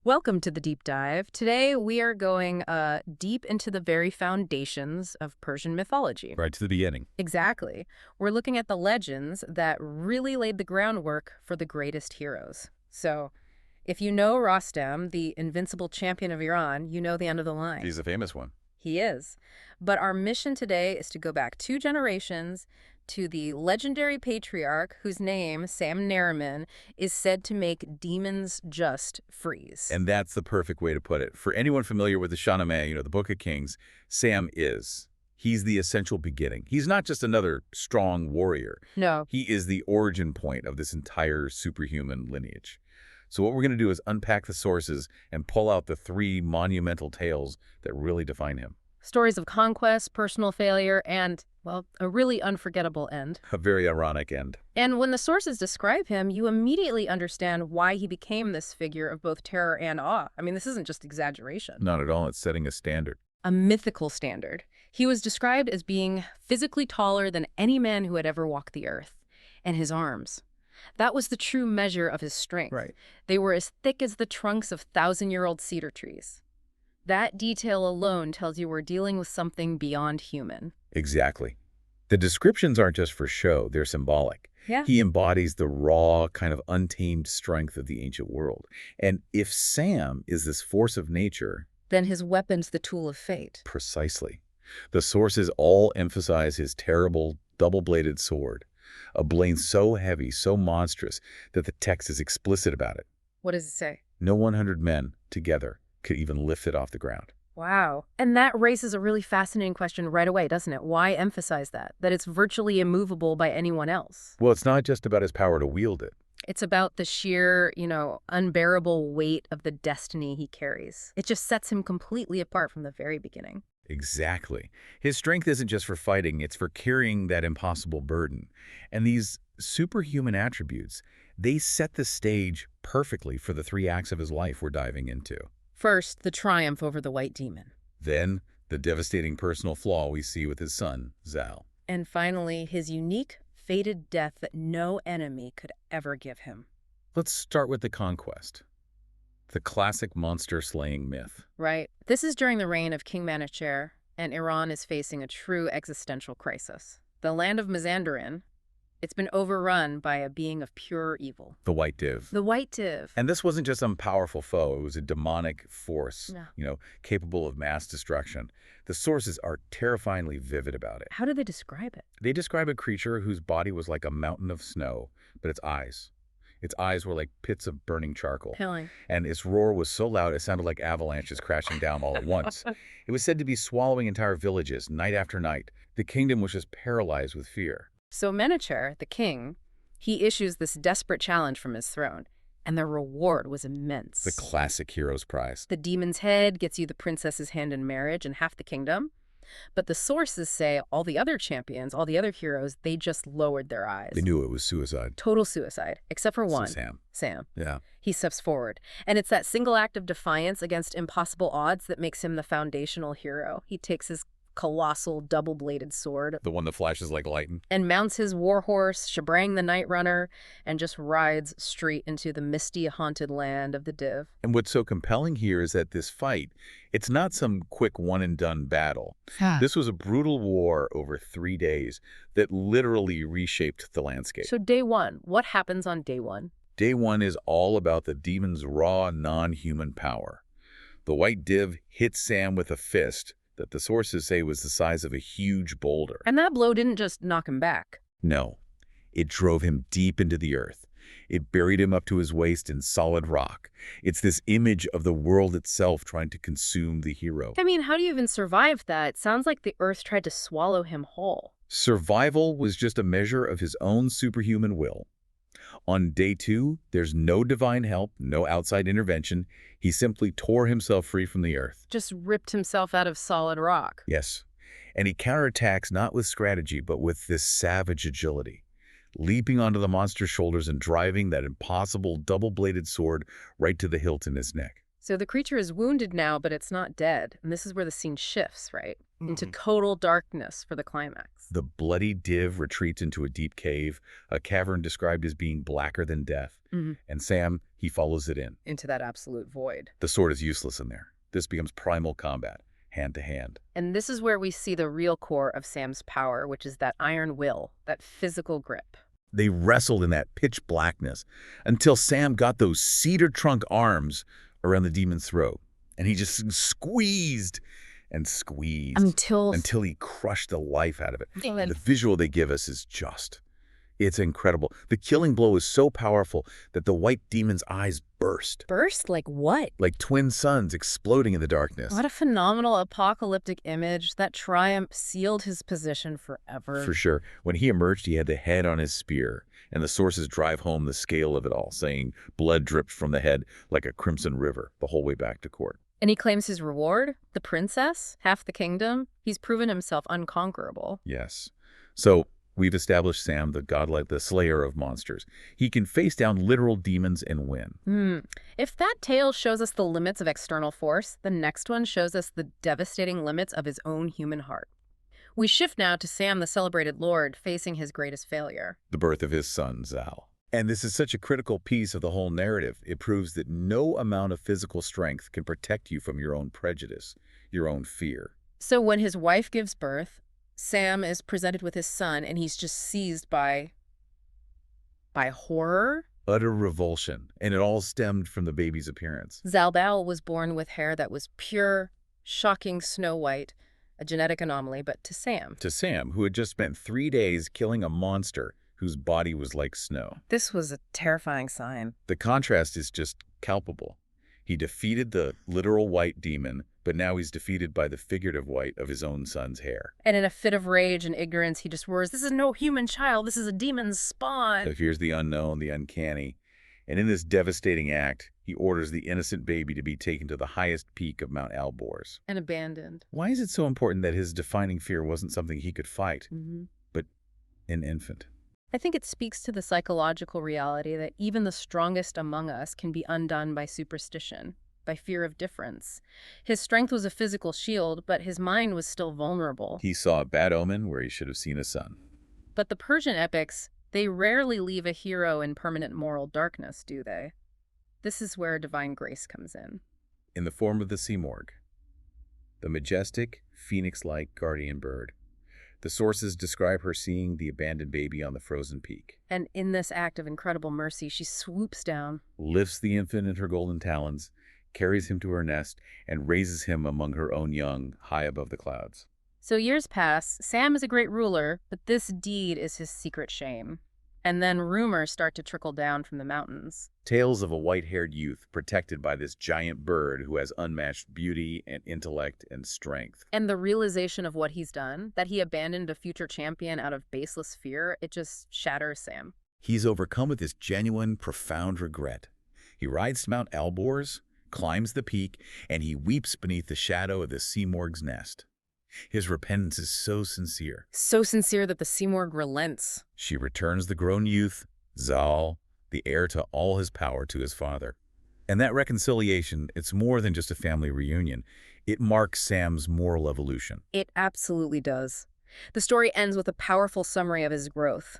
Welcome to the deep dive. Today we are going deep into the very foundations of Persian mythology. Right to the beginning. Exactly. We're looking at the legends that really laid the groundwork for the greatest heroes. So, if you know Rostam, the invincible champion of Iran, you know the end of the line. He's a famous one. He is. But our mission today is to go back 2 generations to the legendary patriarch whose name, Sam Nariman, is said to make demons just freeze. And that's the perfect way to put it. For anyone familiar with the Shahnameh, the Book of Kings, Sam is. He's the essential beginning. He's not just another strong warrior. No. He is the origin point of this entire superhuman lineage. So what we're going to do is unpack the sources and pull out the 3 monumental tales that really define him. Stories of conquest, personal failure, and, well, a really unforgettable end. A very ironic end. And when the sources describe him, you immediately understand why he became this figure of both terror and awe. I mean, this isn't just exaggeration. Not at all. It's setting a standard. A mythical standard. He was described as being physically taller than any man who had ever walked the earth. And his arms. That was the true measure of his strength. Right. They were as thick as the trunks of thousand-year-old cedar trees. That detail alone tells you we're dealing with something beyond human. Exactly. The descriptions aren't just for show, they're symbolic. Yeah. He embodies the raw, kind of untamed strength of the ancient world. And if Sam is this force of nature... Then his weapon's the tool of fate. Precisely. The sources all emphasize his terrible, double-bladed sword, a blade so heavy, so monstrous, that the text is explicit about it. What does it say? No 100 men, together, could even lift it off the ground. Wow. And that raises a really fascinating question right away, doesn't it? Why emphasize that? That it's virtually immovable by anyone else? Well, it's not just about his power to wield it. It's about the sheer, unbearable weight of the destiny he carries. It just sets him completely apart from the very beginning. Exactly. His strength isn't just for fighting, it's for carrying that impossible burden. And these superhuman attributes, they set the stage perfectly for the 3 acts of his life we're diving into. First, the triumph over the white demon. Then, the devastating personal flaw we see with his son, Zal. And finally, his unique, fated death that no enemy could ever give him. Let's start with the conquest. The classic monster-slaying myth. Right. This is during the reign of King Manacher, and Iran is facing a true existential crisis. The land of Mazandaran, it's been overrun by a being of pure evil. The White Div. The White Div. And this wasn't just some powerful foe. It was a demonic force, Yeah. Capable of mass destruction. The sources are terrifyingly vivid about it. How do they describe it? They describe a creature whose body was like a mountain of snow, but its eyes were like pits of burning charcoal. Killing. And its roar was so loud it sounded like avalanches crashing down all at once. It was said to be swallowing entire villages night after night. The kingdom was just paralyzed with fear. So Manacher, the king, he issues this desperate challenge from his throne, and the reward was immense. The classic hero's prize. The demon's head gets you the princess's hand in marriage and half the kingdom. But the sources say all the other champions, all the other heroes, they just lowered their eyes. They knew it was suicide. Total suicide, except for one. Sam. Yeah. He steps forward. And it's that single act of defiance against impossible odds that makes him the foundational hero. He takes his colossal double-bladed sword. The one that flashes like lightning. And mounts his warhorse, Shabrang the Night Runner, and just rides straight into the misty, haunted land of the Div. And what's so compelling here is that this fight, it's not some quick one-and-done battle. This was a brutal war over 3 days that literally reshaped the landscape. So day one, what happens on day one? Day one is all about the demon's raw, non-human power. The White Div hits Sam with a fist that the sources say was the size of a huge boulder. And that blow didn't just knock him back. No, it drove him deep into the earth. It buried him up to his waist in solid rock. It's this image of the world itself trying to consume the hero. I mean, how do you even survive that? It sounds like the earth tried to swallow him whole. Survival was just a measure of his own superhuman will. On day 2, there's no divine help, no outside intervention. He simply tore himself free from the earth. Just ripped himself out of solid rock. Yes. And he counterattacks not with strategy, but with this savage agility, leaping onto the monster's shoulders and driving that impossible double-bladed sword right to the hilt in his neck. So the creature is wounded now, but it's not dead. And this is where the scene shifts, right? Into Mm. total darkness for the climax. The bloody div retreats into a deep cave, a cavern described as being blacker than death. Mhm. And Sam, he follows it in. Into that absolute void. The sword is useless in there. This becomes primal combat, hand to hand. And this is where we see the real core of Sam's power, which is that iron will, that physical grip. They wrestled in that pitch blackness until Sam got those cedar trunk arms around the demon's throat. And he just squeezed and squeezed Until he crushed the life out of it. Damn. The visual they give us is it's incredible. The killing blow is so powerful that the white demon's eyes burst, Burst? Like what? like twin suns exploding in the darkness. What a phenomenal apocalyptic image. That triumph sealed his position forever. For sure. When he emerged, he had the head on his spear, and the sources drive home the scale of it all, saying blood dripped from the head like a crimson river the whole way back to court. And he claims his reward, the princess, half the kingdom. He's proven himself unconquerable. Yes. So we've established Sam, the godlike, the slayer of monsters. He can face down literal demons and win. If that tale shows us the limits of external force, the next one shows us the devastating limits of his own human heart. We shift now to Sam, the celebrated lord, facing his greatest failure. The birth of his son, Zal. And this is such a critical piece of the whole narrative. It proves that no amount of physical strength can protect you from your own prejudice, your own fear. So when his wife gives birth, Sam is presented with his son, and he's just seized by horror. Utter revulsion, and it all stemmed from the baby's appearance. Zalbal was born with hair that was pure, shocking snow white, a genetic anomaly, but to Sam, Who had just spent 3 days killing a monster whose body was like snow. this was a terrifying sign. The contrast is just palpable. He defeated the literal white demon, but now he's defeated by the figurative white of his own son's hair. And in a fit of rage and ignorance, he just roars, "This is no human child, this is a demon's spawn." So here's the unknown, the uncanny. And in this devastating act, he orders the innocent baby to be taken to the highest peak of Mount Alborz. And abandoned. Why is it so important that his defining fear wasn't something he could fight, but an infant? I think it speaks to the psychological reality that even the strongest among us can be undone by superstition, by fear of difference. His strength was a physical shield, but his mind was still vulnerable. He saw a bad omen where he should have seen a son. But the Persian epics, they rarely leave a hero in permanent moral darkness, do they? This is where divine grace comes in. In the form of the Simorgh, the majestic, phoenix-like guardian bird. The sources describe her seeing the abandoned baby on the frozen peak. And in this act of incredible mercy, she swoops down. Lifts the infant in her golden talons, carries him to her nest, and raises him among her own young, high above the clouds. So years pass. Sam is a great ruler, but this deed is his secret shame. And then rumors start to trickle down from the mountains. Tales of a white-haired youth protected by this giant bird who has unmatched beauty and intellect and strength. And the realization of what he's done, that he abandoned a future champion out of baseless fear, it just shatters Sam. He's overcome with this genuine, profound regret. He rides to Mount Alborz, climbs the peak, and he weeps beneath the shadow of the Simorgh's nest. His repentance is so sincere. So sincere that the Simorgh relents. She returns the grown youth, Zal, the heir to all his power, to his father. And that reconciliation, it's more than just a family reunion. It marks Sam's moral evolution. It absolutely does. The story ends with a powerful summary of his growth.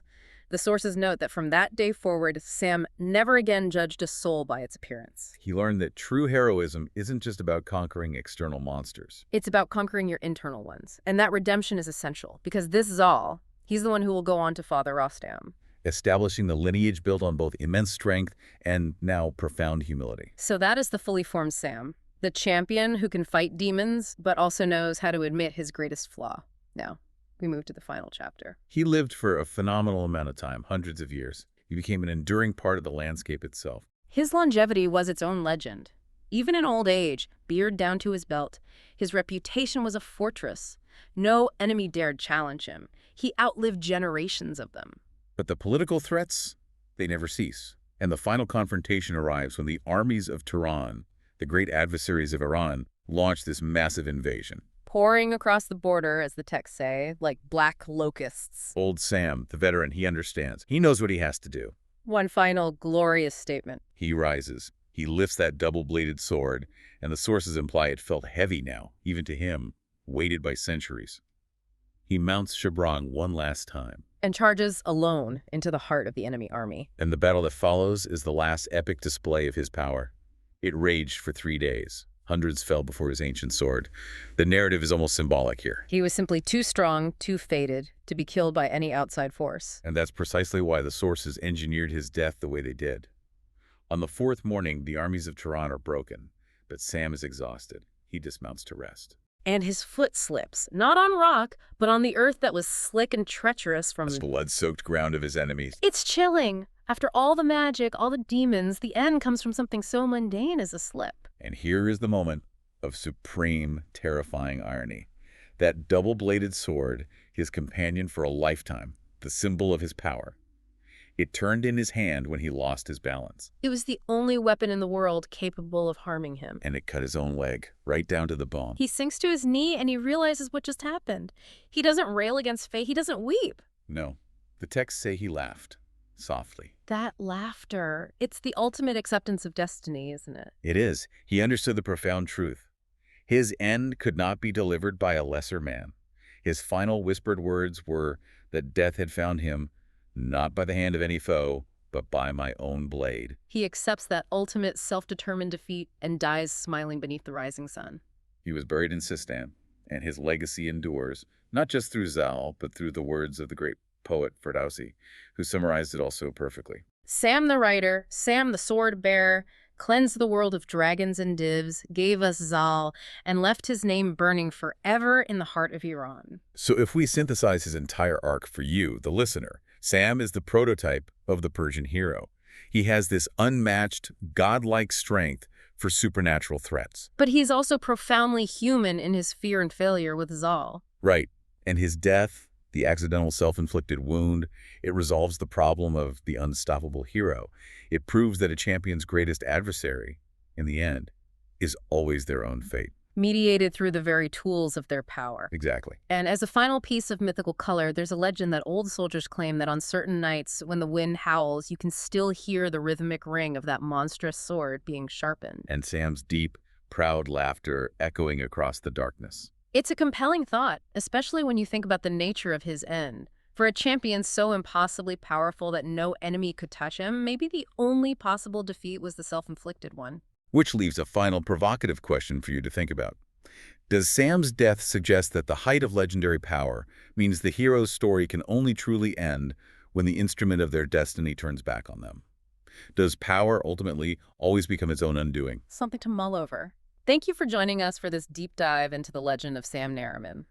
The sources note that from that day forward, Sam never again judged a soul by its appearance. He learned that true heroism isn't just about conquering external monsters. It's about conquering your internal ones. And that redemption is essential, because this is all. He's the one who will go on to father Rostam. Establishing the lineage built on both immense strength and now profound humility. So that is the fully formed Sam, the champion who can fight demons, but also knows how to admit his greatest flaw. Now, we move to the final chapter. He lived for a phenomenal amount of time, hundreds of years. He became an enduring part of the landscape itself. His longevity was its own legend. Even in old age, beard down to his belt, his reputation was a fortress. No enemy dared challenge him. He outlived generations of them. But the political threats, they never cease. And the final confrontation arrives when the armies of Tehran, the great adversaries of Iran, launch this massive invasion. Pouring across the border, as the texts say, like black locusts. Old Sam, the veteran, he understands. He knows what he has to do. One final glorious statement. He rises. He lifts that double-bladed sword, and the sources imply it felt heavy now, even to him, weighted by centuries. He mounts Shabrang one last time. And charges alone into the heart of the enemy army. And the battle that follows is the last epic display of his power. It raged for 3 days. Hundreds fell before his ancient sword. The narrative is almost symbolic here. He was simply too strong, too fated, to be killed by any outside force. And that's precisely why the sources engineered his death the way they did. On the 4th morning, the armies of Tehran are broken, but Sam is exhausted. He dismounts to rest. And his foot slips, not on rock, but on the earth that was slick and treacherous from The blood-soaked ground of his enemies. It's chilling. After all the magic, all the demons, the end comes from something so mundane as a slip. And here is the moment of supreme, terrifying irony. That double-bladed sword, his companion for a lifetime, the symbol of his power. It turned in his hand when he lost his balance. It was the only weapon in the world capable of harming him. And it cut his own leg, right down to the bone. He sinks to his knee and he realizes what just happened. He doesn't rail against fate. He doesn't weep. No. The texts say he laughed, softly. That laughter, it's the ultimate acceptance of destiny, isn't it? It is. He understood the profound truth. His end could not be delivered by a lesser man. His final whispered words were that death had found him, not by the hand of any foe, but by my own blade. He accepts that ultimate self-determined defeat and dies smiling beneath the rising sun. He was buried in Sistan, and his legacy endures, not just through Zal, but through the words of the great poet Ferdowsi, who summarized it all so perfectly. Sam the writer, Sam the sword bearer, cleansed the world of dragons and divs, gave us Zal, and left his name burning forever in the heart of Iran. So if we synthesize his entire arc for you, the listener, Sam is the prototype of the Persian hero. He has this unmatched, godlike strength for supernatural threats. But he's also profoundly human in his fear and failure with Zal. Right. And his death, the accidental self-inflicted wound, it resolves the problem of the unstoppable hero. It proves that a champion's greatest adversary, in the end, is always their own fate. Mediated through the very tools of their power. Exactly. And as a final piece of mythical color, there's a legend that old soldiers claim that on certain nights when the wind howls, you can still hear the rhythmic ring of that monstrous sword being sharpened. And Sam's deep, proud laughter echoing across the darkness. It's a compelling thought, especially when you think about the nature of his end. For a champion so impossibly powerful that no enemy could touch him, maybe the only possible defeat was the self-inflicted one. Which leaves a final provocative question for you to think about. Does Sam's death suggest that the height of legendary power means the hero's story can only truly end when the instrument of their destiny turns back on them? Does power ultimately always become its own undoing? Something to mull over. Thank you for joining us for this deep dive into the legend of Sam Nariman.